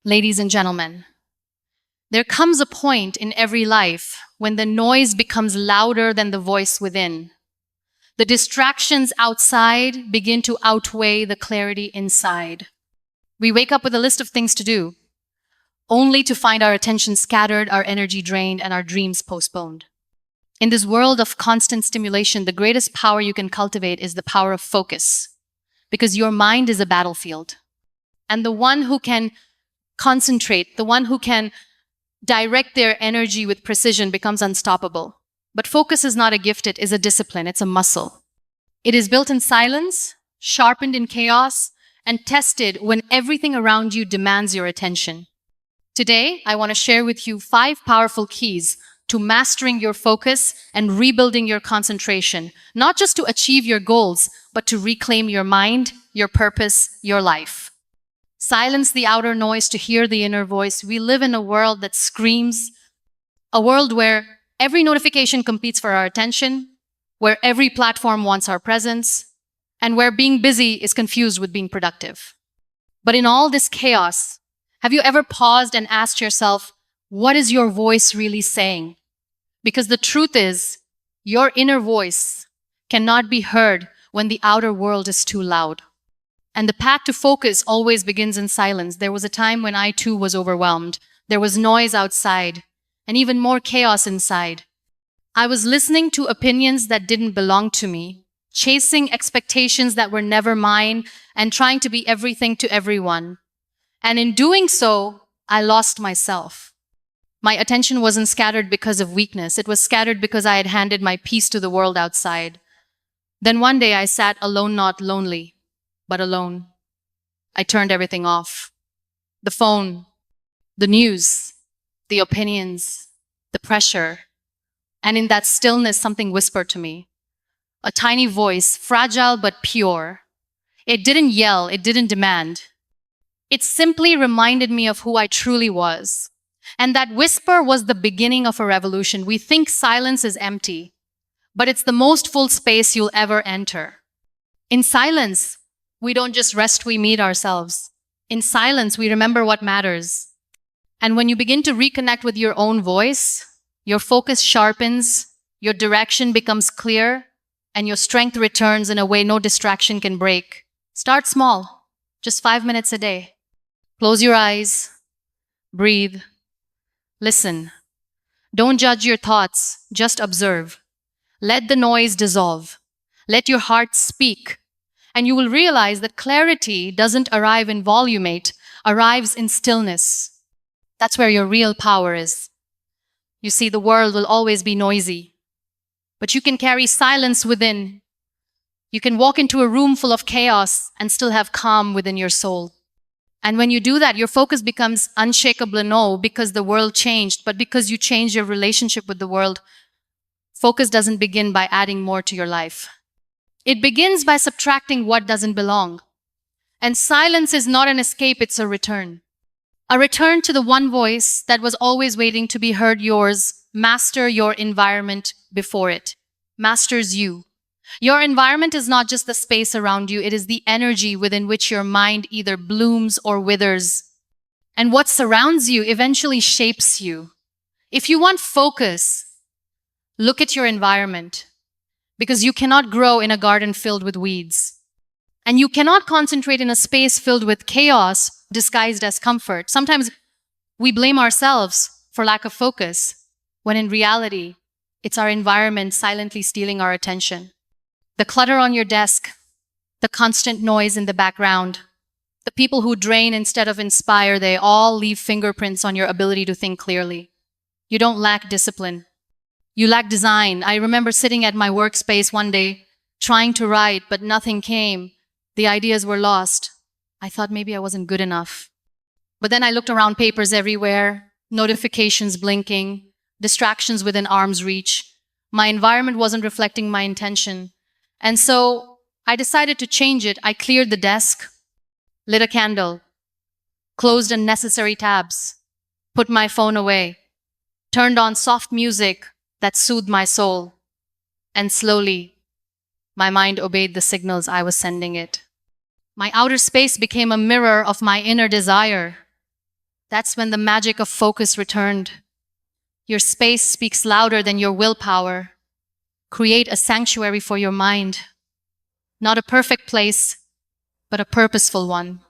Ladies and gentlemen, there comes a point in every life when the noise becomes louder than the voice within. The distractions outside begin to outweigh the clarity inside. We wake up with a list of things to do, only to find our attention scattered, our energy drained, and our dreams postponed. In this world of constant stimulation, the greatest power you can cultivate is the power of focus, because your mind is a battlefield. And the one who can concentrate, the one who can direct their energy with precision becomes unstoppable. But focus is not a gift, it is a discipline, it's a muscle. It is built in silence, sharpened in chaos, and tested when everything around you demands your attention. Today, I want to share with you 5 powerful keys to mastering your focus and rebuilding your concentration, not just to achieve your goals, but to reclaim your mind, your purpose, your life. Silence the outer noise to hear the inner voice. We live in a world that screams, a world where every notification competes for our attention, where every platform wants our presence, and where being busy is confused with being productive. But in all this chaos, have you ever paused and asked yourself, what is your voice really saying? Because the truth is, your inner voice cannot be heard when the outer world is too loud. And the path to focus always begins in silence. There was a time when I too was overwhelmed. There was noise outside, and even more chaos inside. I was listening to opinions that didn't belong to me, chasing expectations that were never mine, and trying to be everything to everyone. And in doing so, I lost myself. My attention wasn't scattered because of weakness. It was scattered because I had handed my peace to the world outside. Then one day I sat alone, not lonely, but alone. I turned everything off. The phone, the news, the opinions, the pressure. And in that stillness, something whispered to me. A tiny voice, fragile but pure. It didn't yell, it didn't demand. It simply reminded me of who I truly was. And that whisper was the beginning of a revolution. We think silence is empty, but it's the most full space you'll ever enter. In silence, we don't just rest, we meet ourselves. In silence, we remember what matters. And when you begin to reconnect with your own voice, your focus sharpens, your direction becomes clear, and your strength returns in a way no distraction can break. Start small, just 5 minutes a day. Close your eyes, breathe, listen. Don't judge your thoughts, just observe. Let the noise dissolve. Let your heart speak. And you will realize that clarity doesn't arrive in volume, it arrives in stillness. That's where your real power is. You see, the world will always be noisy, but you can carry silence within. You can walk into a room full of chaos and still have calm within your soul. And when you do that, your focus becomes unshakable, no because the world changed, but because you changed your relationship with the world. Focus doesn't begin by adding more to your life. It begins by subtracting what doesn't belong. And silence is not an escape, it's a return. A return to the one voice that was always waiting to be heard, yours. Master your environment before it masters you. Your environment is not just the space around you, it is the energy within which your mind either blooms or withers. And what surrounds you eventually shapes you. If you want focus, look at your environment, because you cannot grow in a garden filled with weeds. And you cannot concentrate in a space filled with chaos disguised as comfort. Sometimes we blame ourselves for lack of focus, when in reality, it's our environment silently stealing our attention. The clutter on your desk, the constant noise in the background, the people who drain instead of inspire, they all leave fingerprints on your ability to think clearly. You don't lack discipline. You lack design. I remember sitting at my workspace one day, trying to write, but nothing came. The ideas were lost. I thought maybe I wasn't good enough. But then I looked around, papers everywhere, notifications blinking, distractions within arm's reach. My environment wasn't reflecting my intention. And so I decided to change it. I cleared the desk, lit a candle, closed unnecessary tabs, put my phone away, turned on soft music that soothed my soul, and slowly, my mind obeyed the signals I was sending it. My outer space became a mirror of my inner desire. That's when the magic of focus returned. Your space speaks louder than your willpower. Create a sanctuary for your mind. Not a perfect place, but a purposeful one.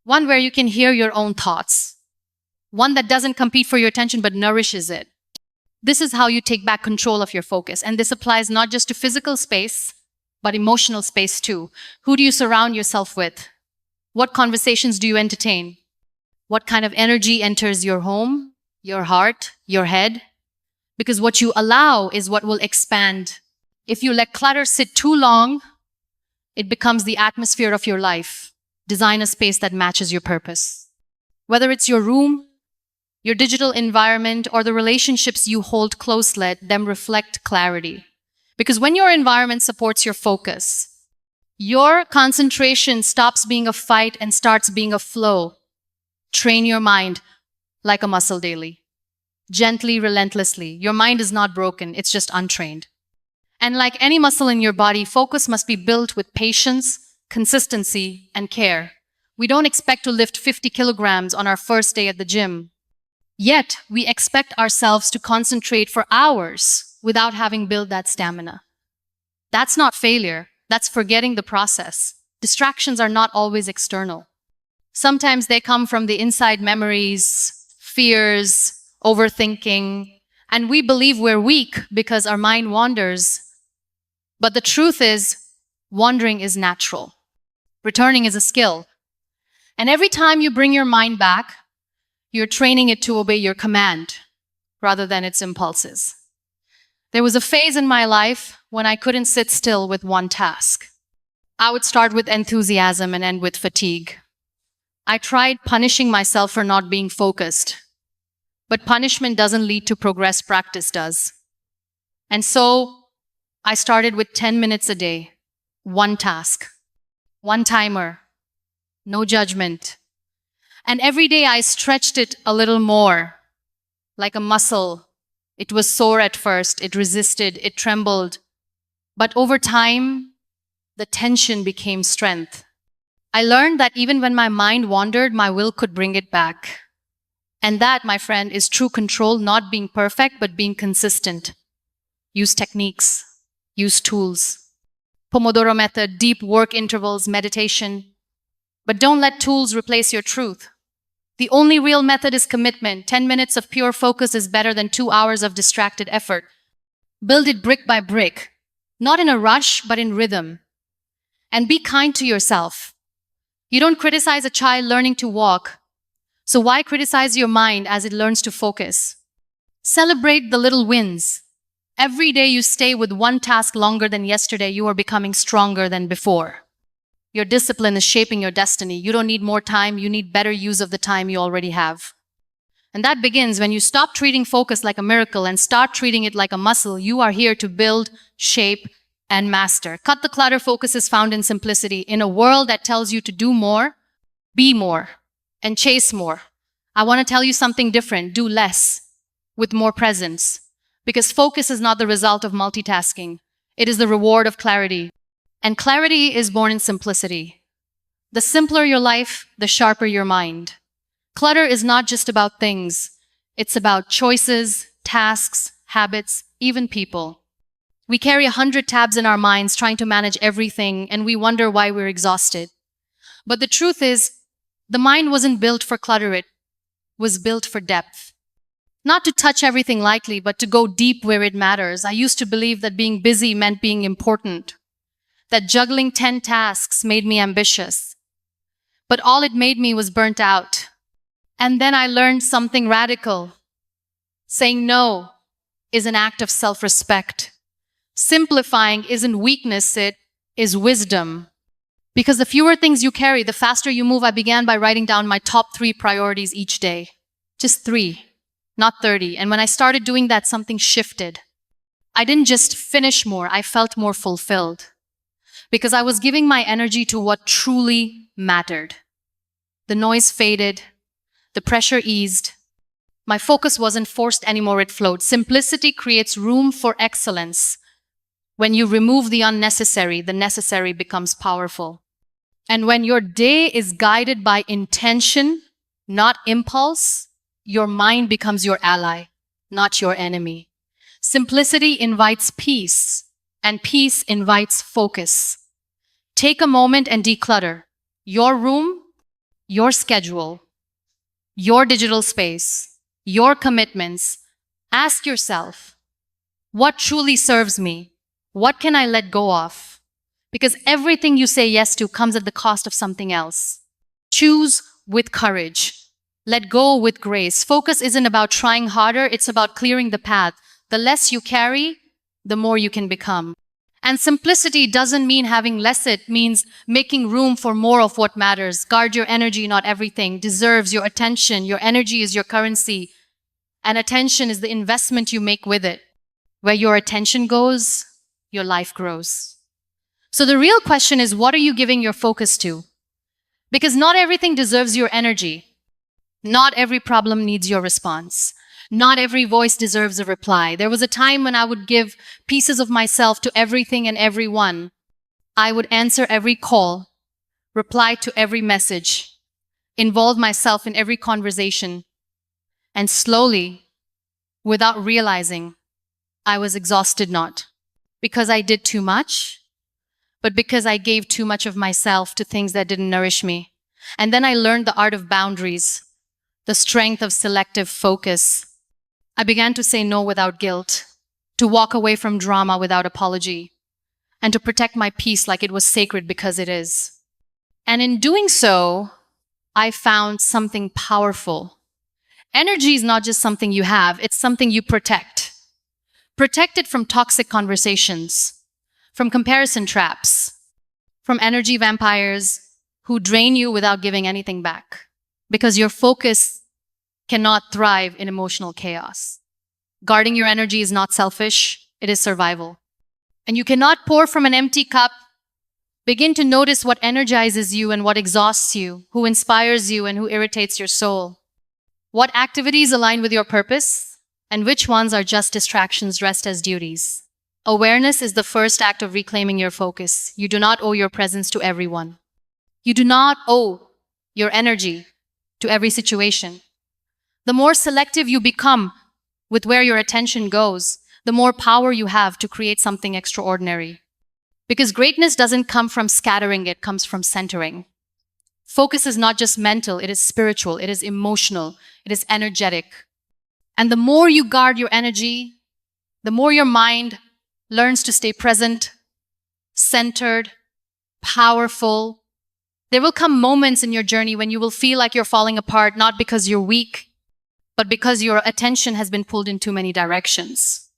One where you can hear your own thoughts. One that doesn't compete for your attention but nourishes it. This is how you take back control of your focus. And this applies not just to physical space, but emotional space too. Who do you surround yourself with? What conversations do you entertain? What kind of energy enters your home, your heart, your head? Because what you allow is what will expand. If you let clutter sit too long, it becomes the atmosphere of your life. Design a space that matches your purpose. Whether it's your room, your digital environment, or the relationships you hold close, let them reflect clarity. Because when your environment supports your focus, your concentration stops being a fight and starts being a flow. Train your mind like a muscle daily. Gently, relentlessly. Your mind is not broken, it's just untrained. And like any muscle in your body, focus must be built with patience, consistency, and care. We don't expect to lift 50 kilograms on our first day at the gym. Yet, we expect ourselves to concentrate for hours without having built that stamina. That's not failure. That's forgetting the process. Distractions are not always external. Sometimes they come from the inside memories, fears, overthinking, and we believe we're weak because our mind wanders. But the truth is, wandering is natural. Returning is a skill. And every time you bring your mind back, you're training it to obey your command rather than its impulses. There was a phase in my life when I couldn't sit still with one task. I would start with enthusiasm and end with fatigue. I tried punishing myself for not being focused. But punishment doesn't lead to progress, practice does. And so I started with 10 minutes a day, one task, one timer, no judgment. And every day I stretched it a little more, like a muscle. It was sore at first, it resisted, it trembled. But over time, the tension became strength. I learned that even when my mind wandered, my will could bring it back. And that, my friend, is true control, not being perfect, but being consistent. Use techniques, use tools. Pomodoro method, deep work intervals, meditation. But don't let tools replace your truth. The only real method is commitment. 10 minutes of pure focus is better than 2 hours of distracted effort. Build it brick by brick, not in a rush, but in rhythm. And be kind to yourself. You don't criticize a child learning to walk, so why criticize your mind as it learns to focus? Celebrate the little wins. Every day you stay with one task longer than yesterday, you are becoming stronger than before. Your discipline is shaping your destiny. You don't need more time, you need better use of the time you already have. And that begins when you stop treating focus like a miracle and start treating it like a muscle. You are here to build, shape, and master. Cut the clutter. Focus is found in simplicity. In a world that tells you to do more, be more, and chase more, I want to tell you something different. Do less with more presence. Because focus is not the result of multitasking. It is the reward of clarity. And clarity is born in simplicity. The simpler your life, the sharper your mind. Clutter is not just about things. It's about choices, tasks, habits, even people. We carry 100 tabs in our minds trying to manage everything, and we wonder why we're exhausted. But the truth is, the mind wasn't built for clutter, it was built for depth. Not to touch everything lightly, but to go deep where it matters. I used to believe that being busy meant being important, that juggling 10 tasks made me ambitious. But all it made me was burnt out. And then I learned something radical. Saying no is an act of self-respect. Simplifying isn't weakness, it is wisdom. Because the fewer things you carry, the faster you move. I began by writing down my top 3 priorities each day. Just 3, not 30. And when I started doing that, something shifted. I didn't just finish more, I felt more fulfilled. Because I was giving my energy to what truly mattered. The noise faded, the pressure eased. My focus wasn't forced anymore, it flowed. Simplicity creates room for excellence. When you remove the unnecessary, the necessary becomes powerful. And when your day is guided by intention, not impulse, your mind becomes your ally, not your enemy. Simplicity invites peace, and peace invites focus. Take a moment and declutter your room, your schedule, your digital space, your commitments. Ask yourself, what truly serves me? What can I let go of? Because everything you say yes to comes at the cost of something else. Choose with courage. Let go with grace. Focus isn't about trying harder, it's about clearing the path. The less you carry, the more you can become. And simplicity doesn't mean having less, it means making room for more of what matters. Guard your energy, not everything. Deserves your attention. Your energy is your currency, and attention is the investment you make with it. Where your attention goes, your life grows. So the real question is, what are you giving your focus to? Because not everything deserves your energy. Not every problem needs your response. Not every voice deserves a reply. There was a time when I would give pieces of myself to everything and everyone. I would answer every call, reply to every message, involve myself in every conversation. And slowly, without realizing, I was exhausted, not because I did too much, but because I gave too much of myself to things that didn't nourish me. And then I learned the art of boundaries, the strength of selective focus. I began to say no without guilt, to walk away from drama without apology, and to protect my peace like it was sacred, because it is. And in doing so, I found something powerful. Energy is not just something you have, it's something you protect. Protect it from toxic conversations, from comparison traps, from energy vampires who drain you without giving anything back. Because your focus cannot thrive in emotional chaos. Guarding your energy is not selfish, it is survival. And you cannot pour from an empty cup. Begin to notice what energizes you and what exhausts you, who inspires you and who irritates your soul. What activities align with your purpose, and which ones are just distractions dressed as duties. Awareness is the first act of reclaiming your focus. You do not owe your presence to everyone. You do not owe your energy to every situation. The more selective you become with where your attention goes, the more power you have to create something extraordinary. Because greatness doesn't come from scattering, it comes from centering. Focus is not just mental, it is spiritual, it is emotional, it is energetic. And the more you guard your energy, the more your mind learns to stay present, centered, powerful. There will come moments in your journey when you will feel like you're falling apart, not because you're weak, but because your attention has been pulled in too many directions.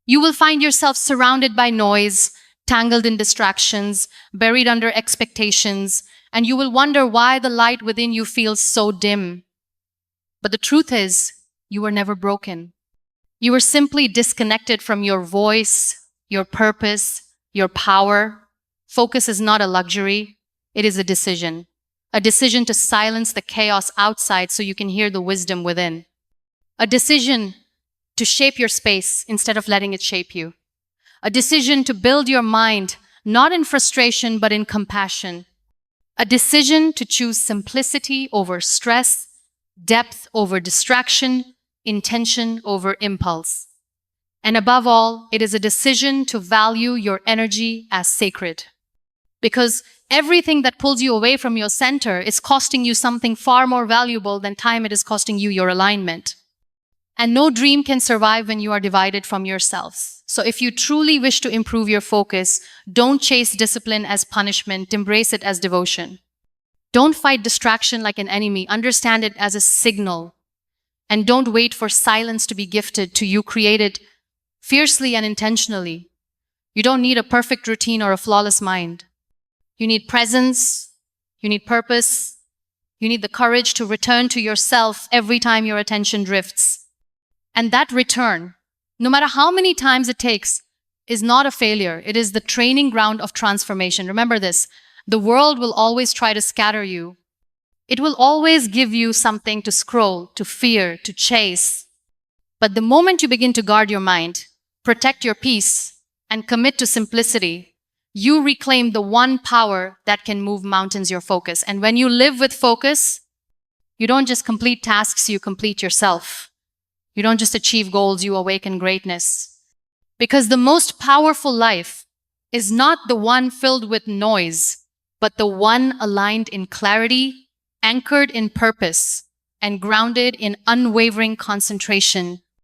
You will find yourself surrounded by noise, tangled in distractions, buried under expectations, and you will wonder why the light within you feels so dim. But the truth is, you were never broken. You were simply disconnected from your voice, your purpose, your power. Focus is not a luxury, it is a decision. A decision to silence the chaos outside so you can hear the wisdom within. A decision to shape your space instead of letting it shape you. A decision to build your mind, not in frustration, but in compassion. A decision to choose simplicity over stress, depth over distraction, intention over impulse. And above all, it is a decision to value your energy as sacred. Because everything that pulls you away from your center is costing you something far more valuable than time it is costing you your alignment. And no dream can survive when you are divided from yourselves. So if you truly wish to improve your focus, don't chase discipline as punishment, embrace it as devotion. Don't fight distraction like an enemy, understand it as a signal. And don't wait for silence to be gifted to you, create it fiercely and intentionally. You don't need a perfect routine or a flawless mind. You need presence, you need purpose, you need the courage to return to yourself every time your attention drifts. And that return, no matter how many times it takes, is not a failure. It is the training ground of transformation. Remember this, the world will always try to scatter you. It will always give you something to scroll, to fear, to chase. But the moment you begin to guard your mind, protect your peace, and commit to simplicity, you reclaim the one power that can move mountains, your focus. And when you live with focus, You don't just complete tasks, you complete yourself. You don't just achieve goals, you awaken greatness. Because the most powerful life is not the one filled with noise, but the one aligned in clarity, anchored in purpose, and grounded in unwavering concentration